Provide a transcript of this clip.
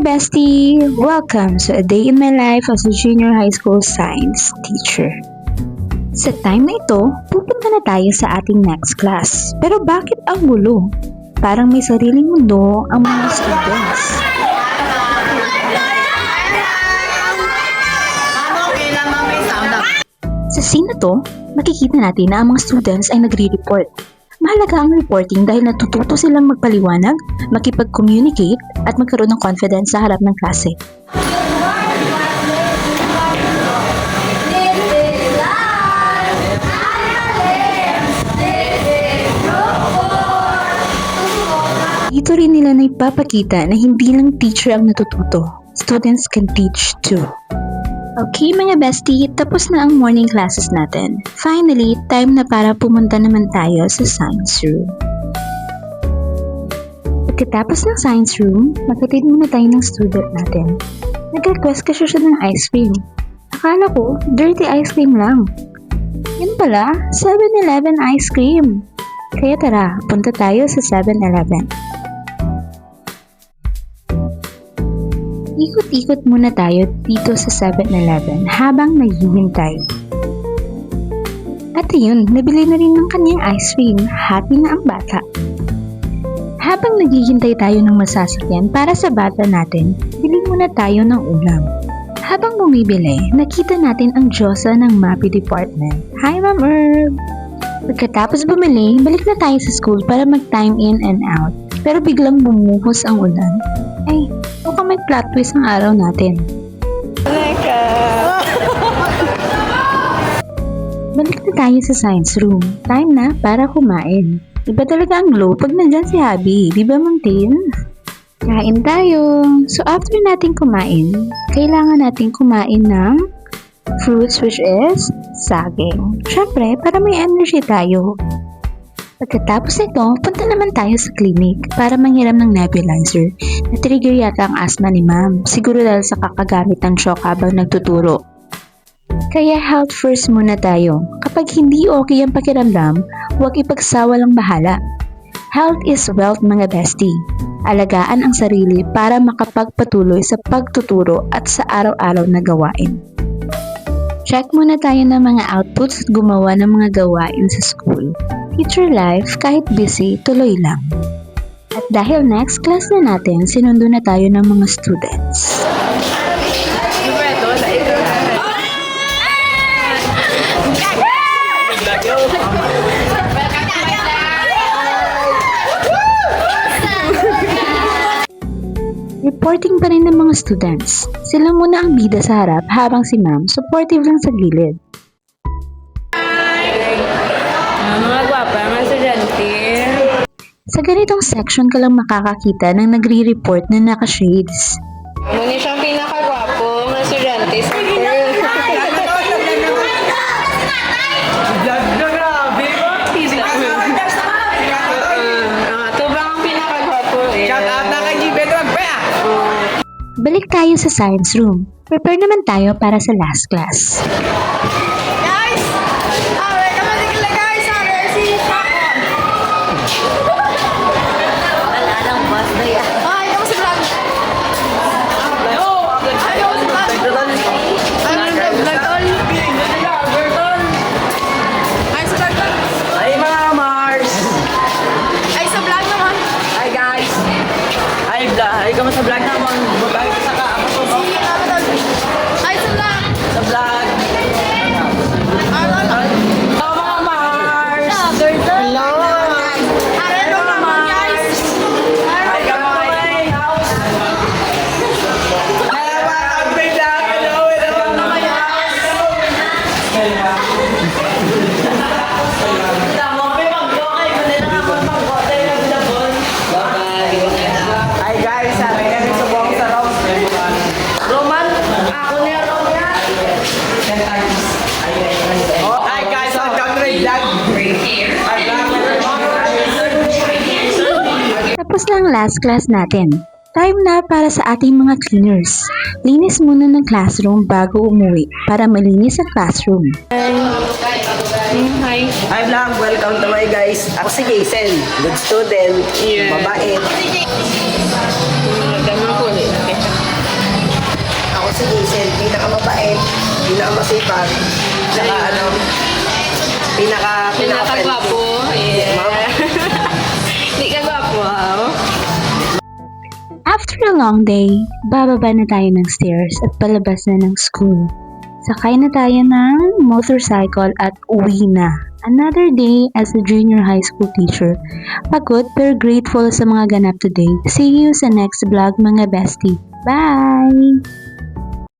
bestie! Welcome to a day in my life as a junior high school science teacher. Sa time na ito, pupunta na tayo sa ating next class. Pero bakit ang gulo? Parang may sariling mundo ang mga students. Sa scene na to, makikita natin na ang mga students ay nagre-report. Mahalaga ang reporting dahil natututo silang magpaliwanag, makipag-communicate, at magkaroon ng confidence sa harap ng klase. Dito rin nila na ipapakita na hindi lang teacher ang natututo. Students can teach too. Okay mga bestie, tapos na ang morning classes natin. Finally, time na para pumunta naman tayo sa science room. Pagkatapos ng science room, magkatid muna tayo ng student natin. Nag-request kasi siya ng ice cream. Akala ko, dirty ice cream lang. Yun pala, 7-Eleven ice cream. Kaya tara, punta tayo sa 7-Eleven. Ikot-ikot muna tayo dito sa 7-Eleven habang naghihintay. At ayun, nabili na rin ng kanyang ice cream. Happy na ang bata. Habang naghihintay tayo ng masasakyan para sa bata natin, bili muna tayo ng ulam. Habang bumibili, nakita natin ang Diyosa ng MAPI Department. Hi Ma'am Herb! Pagkatapos bumili, balik na tayo sa school para mag-time in and out. Pero biglang bumuhos ang ulan. Ay, mukhang may plot twist ang araw natin. Balik na tayo sa science room. Time na para kumain. Iba talaga ang glow pag nandyan si Habi, di ba Mang Tin? Kain tayo. So after natin kumain, kailangan natin kumain ng fruits which is saging. Syempre, para may energy tayo. Pagkatapos nito, punta naman tayo sa clinic para manghiram ng nebulizer. Na-trigger yata ang asthma ni ma'am. Siguro dahil sa kakagamit ng shock habang nagtuturo. Kaya health first muna tayo. Kapag hindi okay ang pakiramdam, huwag ipagsawa lang bahala. Health is wealth mga bestie. Alagaan ang sarili para makapagpatuloy sa pagtuturo at sa araw-araw na gawain. Check muna tayo ng mga outputs at gumawa ng mga gawain sa school. Teacher life, kahit busy, tuloy lang. At dahil next class na natin, sinundo na tayo ng mga students. Reporting pa rin ng mga students. Sila muna ang bida sa harap habang si ma'am supportive lang sa gilid. Mga gwapa, mga estudyante. Sa ganitong section ka lang makakakita ng nagre-report na naka-shades. Muna siyang pinakagwapo, mga estudyante. Ito ba ang pinakagwapo eh? Balik tayo sa science room. Prepare naman tayo para sa last class. Ikaw sa vlog naman, babae ka sa ka-ako po. Ay, sa vlog! Sa vlog! Hello mga Mars! Hello! Hello naman guys! Hi guys! Tapos na ang last class natin. Time na para sa ating mga cleaners. Linis muna ng classroom bago umuwi para malinis ang classroom. Hi. Hi vlog, welcome to my guys. Ako si Jason, good student, Yeah. mabait. Ganun po. si Jason. Pinakamabait, pinakamasipag, tsaka Pinakagwapo. Yeah. Ma'am. Hindi ka gwapo, ha? After a long day, bababa na tayo ng stairs at palabas na ng school. Sakay na tayo ng motorcycle at uwi na. Another day as a junior high school teacher. Pagod pero grateful sa mga ganap today. See you sa next vlog mga bestie. Bye!